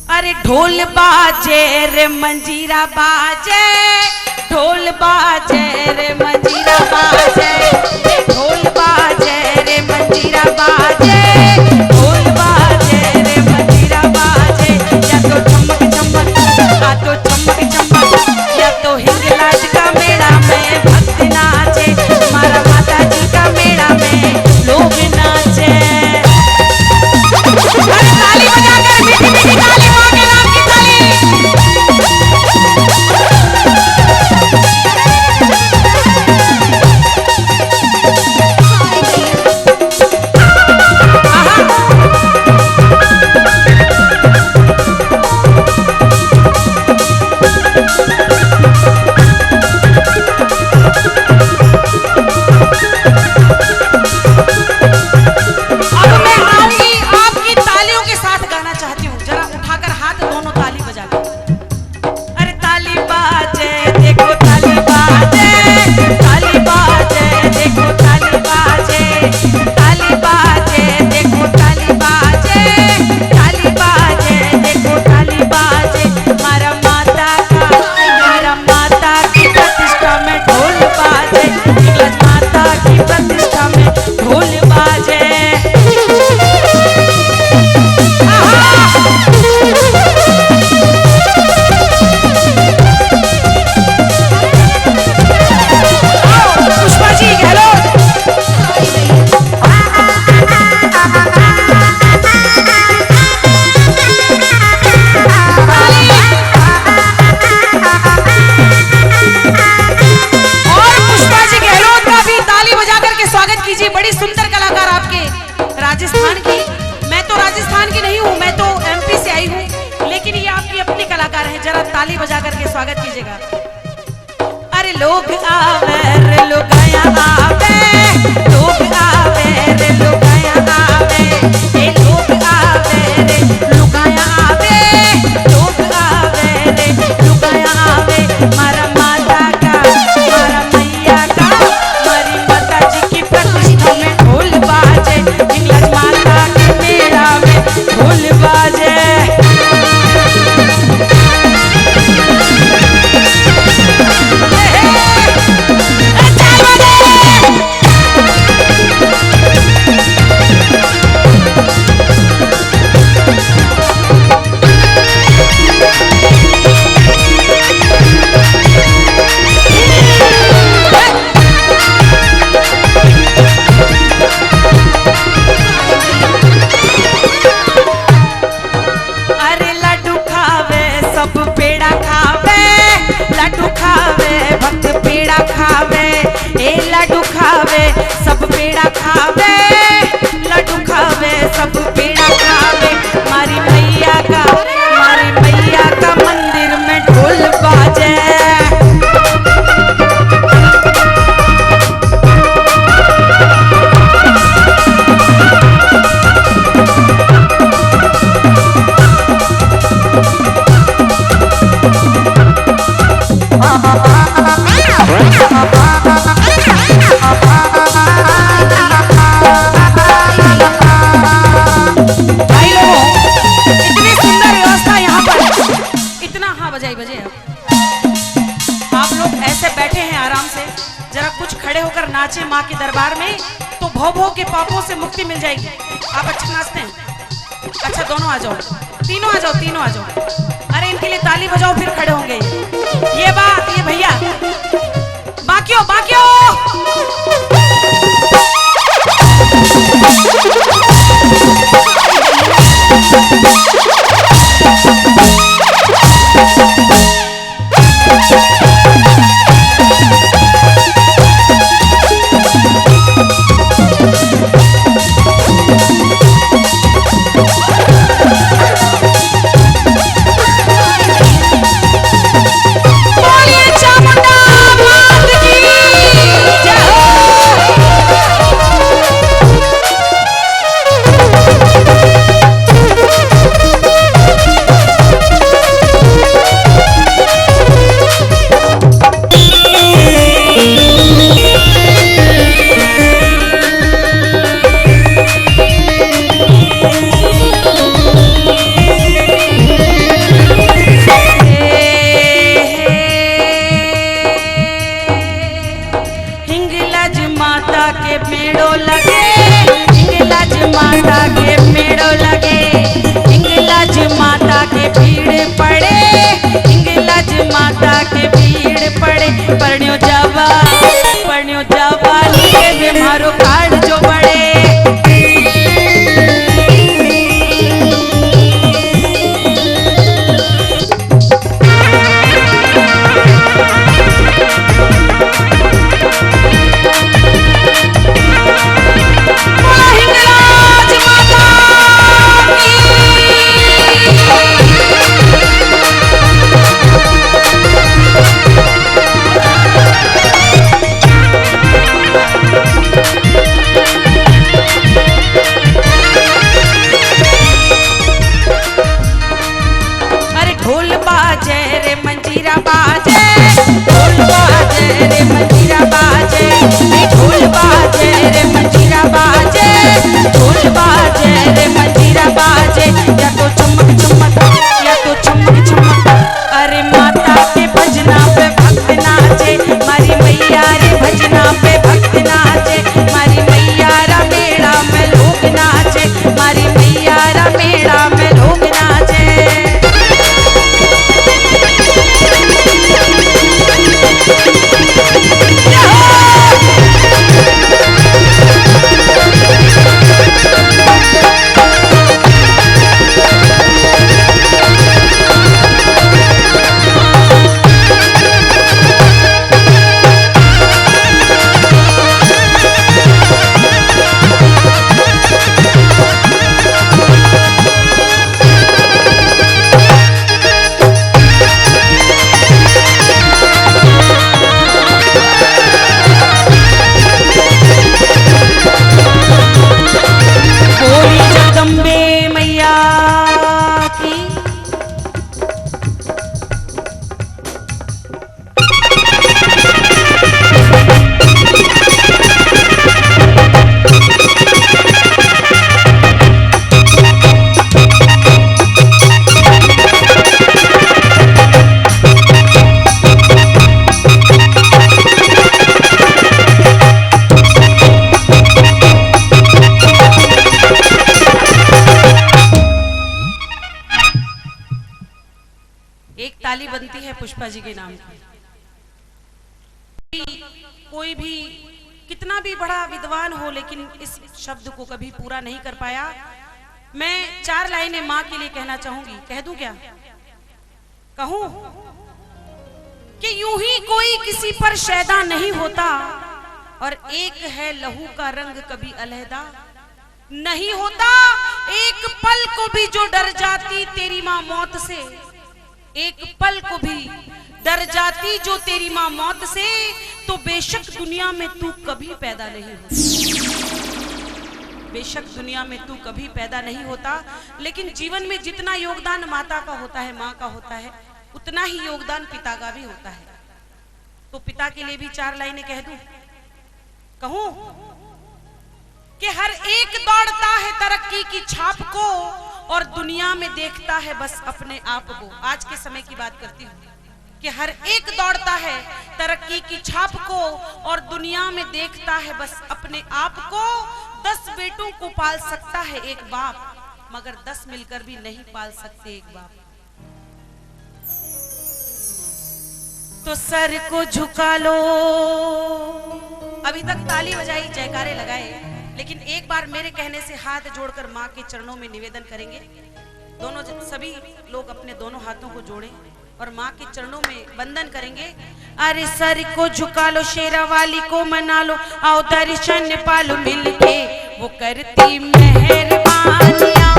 अरे ढोल बाजे रे मंजीरा बाजे, ढोल बाजे रे मंजीरा बाजे, ढोल बाजे रे मंजीरा बाजे, ढोल बाजे रे मंजीरा बाजे। या तो चमक चमक, या तो चमक चमक, या तो हिंगलाज का मेला में भक्त नाचे, हमारा माता जी का मेला में लोग नाचे। ताली बजाकर मीठी मीठी ताली, मां के नाम की ताली। बड़ी सुंदर कलाकार आपके राजस्थान की। मैं तो राजस्थान की नहीं हूँ, मैं तो एमपी से आई हूँ, लेकिन ये आपकी अपनी कलाकार है। जरा ताली बजा करके स्वागत कीजिएगा। अरे लोग आवे रे लुगाया आवे, लोग आवे रे लुगाया आवे, ए लोग आवे रे लुगाया आवे, लोग आवे रे लुगाया आवे। मारा माता का, मारा मैया का, मारी माता जी की प्रतिष्ठा में ढोल बाजे, हिंगलाज माता के मेला में ढोल बाजे। लड्डू खावे सब पेड़ा खावे, लड्डू खावे सब पेड़ा खावे। मारी मैया का मंदिर में ढोल बाजे। नाचे माँ के दरबार में तो भौ भौ के पापों से मुक्ति मिल जाएगी। आप अच्छा नाचते हैं, अच्छा दोनों आ जाओ, तीनों आ जाओ, तीनों आ जाओ। अरे इनके लिए ताली बजाओ, फिर खड़े होंगे। ये बात, ये भैया बाकियों बाकियों बोलिए चामुंडा मात की जय हो। माता के भीड़ पड़े पढ़्यो जावा लिए मारो कार्ड जो बड़े। ताली बनती है पुष्पा जी के नाम की। कोई भी कितना भी बड़ा विद्वान हो लेकिन इस शब्द को कभी पूरा नहीं कर पाया। मैं 4 लाइनें माँ के लिए कहना चाहूंगी। कह दूं क्या? कहूं कि यूं ही कोई किसी पर शैदा नहीं होता और एक है लहू का रंग कभी अलहदा नहीं होता। एक पल को भी जो डर जाती तेरी माँ मौत से, एक पल को भी डर जाती जो तेरी माँ मौत से, तो बेशक दुनिया में तू कभी पैदा नहीं होता। बेशक दुनिया में तू कभी पैदा नहीं होता, लेकिन जीवन में जितना योगदान माता का होता है, माँ का होता है, उतना ही योगदान पिता का भी होता है। तो पिता के लिए भी 4 लाइनें कह दूं। कहूं कि हर एक दौड़ता है तरक्की की छाप को और दुनिया में देखता है बस अपने आप को। आज के समय की बात करती हूँ कि हर एक दौड़ता है तरक्की की छाप को और दुनिया में देखता है बस अपने आप को। 10 बेटों को पाल सकता है एक बाप, मगर 10 मिलकर भी नहीं पाल सकते एक बाप। तो सर को झुका लो। अभी तक ताली बजाई, जयकारे लगाए, लेकिन एक बार मेरे कहने से हाथ जोड़कर माँ के चरणों में निवेदन करेंगे। दोनों सभी लोग अपने दोनों हाथों को जोड़ें और माँ के चरणों में वंदन करेंगे। अरे सर को झुका लो, शेरा वाली को मना लो, आओ दर्शन पालो मिलके। वो करती मेहरबानियां,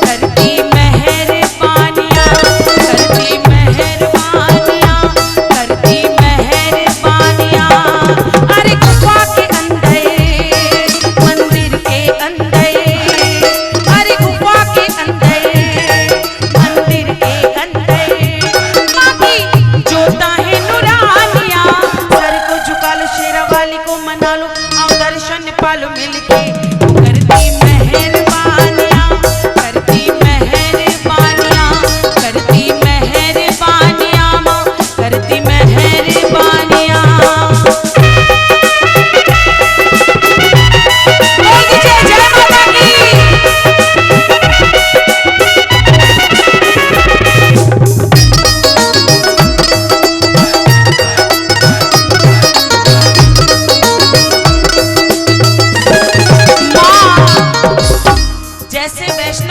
करती मेहरबानियां, करती मेहरबानियां, करती मेहरबानियां। अरे गुफा के अंदर, मंदिर के अंदर, अरे गुफा के अंदर, मंदिर के अंदर, माँ की जोता है नूरानिया। सर को झुका लो, शेरा वाली को मना लो, आओ दर्शन पालो मिलके। वो करती मेहरबानियां,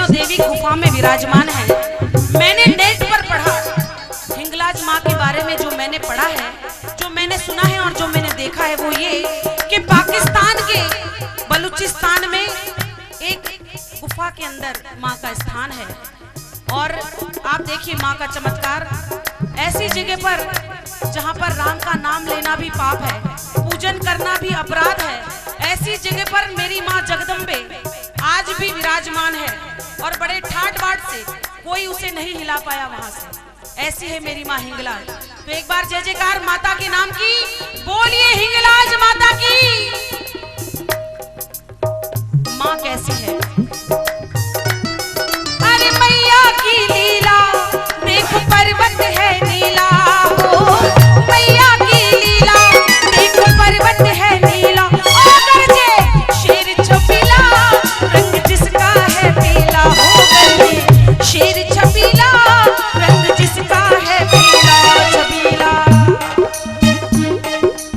वैष्णो देवी गुफा में विराजमान है। मैंने नेट पर पढ़ा, हिंगलाज माँ के बारे में जो मैंने पढ़ा है, जो मैंने सुना है और जो मैंने देखा है वो ये कि पाकिस्तान के बलूचिस्तान में एक गुफा के अंदर माँ का स्थान है। और आप देखिए माँ का चमत्कार, ऐसी जगह पर जहाँ पर राम का नाम लेना भी पाप है, पूजन करना भी अपराध है, ऐसी जगह पर मेरी माँ जगदम्बे आज भी विराजमान है और बड़े ठाट बाट से कोई उसे नहीं हिला पाया वहां से। ऐसी है मेरी माँ हिंगलाज। तो एक बार जय जयकार माता के नाम की बोलिए, हिंगलाज माता की। माँ कैसी है? अरे मैया की लीला देख पर्वत है नीला, हो मैया की लीला देख पर्वत है नीला, ओ गरजे शेर छबीला रंग जिसका है पीला, हो गरजे शेर छबीला रंग जिसका है पीला छबीला।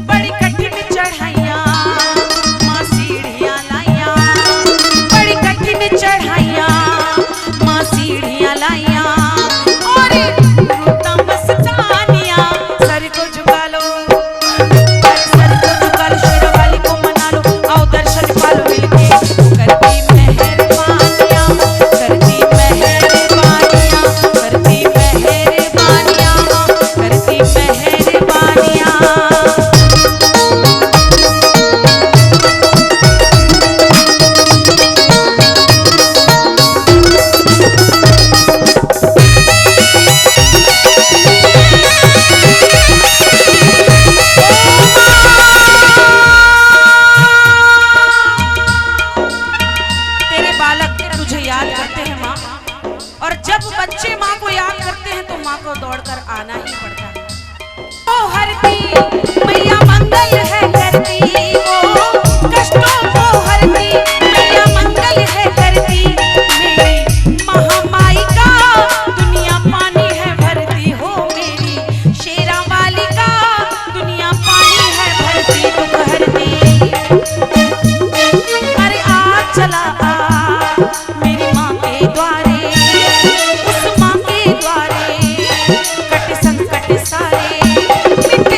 बड़ी कठिन चढ़ाइयाँ माँ सीढ़ियाँ लाइया, बड़ी कठिन चढ़ाइयाँ माँ सीढ़ियाँ लाइया, और रूता मस्तानिया सर को झुका लो, सर को झुका लो, शेरा वाली को मना लो, आओ दर्शन पालो मिलके, करती मेहरबानियाँ, करती मेहरबानियाँ, करती मेहरबानियाँ, करती मेहरबानियाँ। तेरे बालक तुझे याद करते हैं माँ, और जब बच्चे माँ को याद करते हैं तो माँ को दौड़कर आना ही पड़ता है। ओ हरती मैया मंगल है करती, ओ कष्टों को हरती मैया मंगल है करती, मेरी महामाई का दुनिया पानी है भरती, हो मेरी शेरा वाली का दुनिया पानी है भरती, दुख हरती। अरे आज चला आ मेरी माँ के द्वारे, उस माँ के द्वारे कट संकट सारे मिट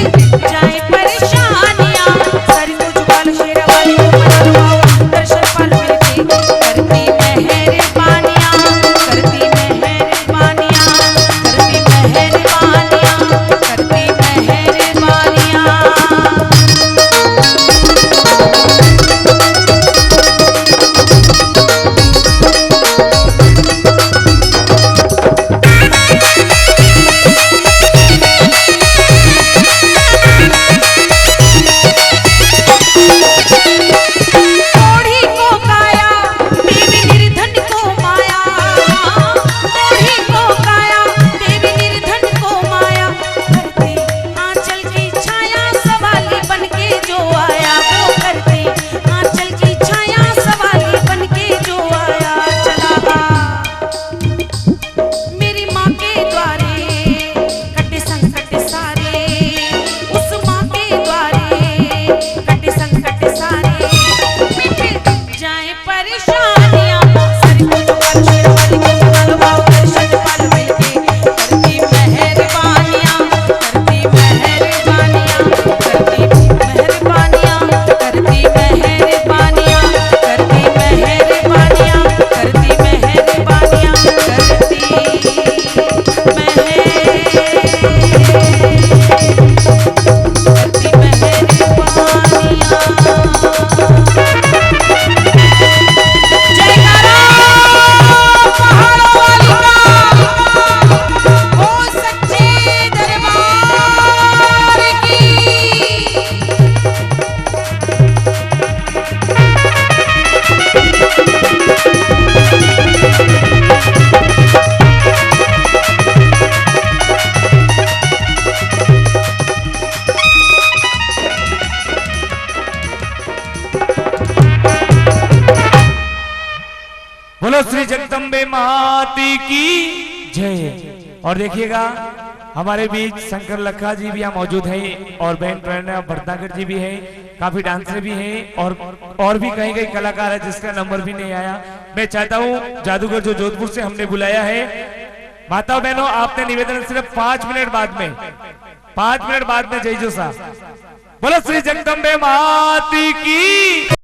जाए परेशानियाँ, सर को झुका लो, शेरा वाली को मना लो, आओ दर्शन पालो मिलके, करती मेहरबानियाँ, करती मेहरबानियाँ, करती मेहरबानियाँ, करती मेहरबानियाँ। ओढ़ी को काया देवी निर्धन को माया, ओढ़ी को काया देवी निर्धन को माया, करती आंचल की छाया सवाली बनके जो आया, वो करती आंचल की छाया सवाली बनके जो आया, चला मेरी माँ के द्वारे कटे संकट सारे, उस माँ के द्वारे कटे संकट सारे मिट जाए परेशानियाँ, सर को झुका लो, शेरा वाली को मना लो, आओ दर्शन पालो मिलके, करती मेहरबानियाँ, करती मेहरबानियाँ, करती मेहरबानियाँ, करती मेहरबानियाँ, करती मेहरबानियाँ, करती मेहरबानियाँ, करती जयकारा पहाड़ों वाली का, ओ सच्चे दरबार की। बोलो श्री जगदम्बे माती की जय। और देखिएगा हमारे बीच शंकर लखा जी भी यहाँ मौजूद हैं और बहन प्रेरणा भटनागर जी भी हैं, काफी डांसर भी हैं और भी कई कलाकार है जिसका नंबर भी नहीं आया, मैं चाहता हूँ जादूगर जो जोधपुर से हमने बुलाया है, माता बहनों आपने निवेदन सिर्फ 5 मिनट बाद में, 5 मिनट बाद में जय जो सा बोलो श्री जगदम्बे माती की।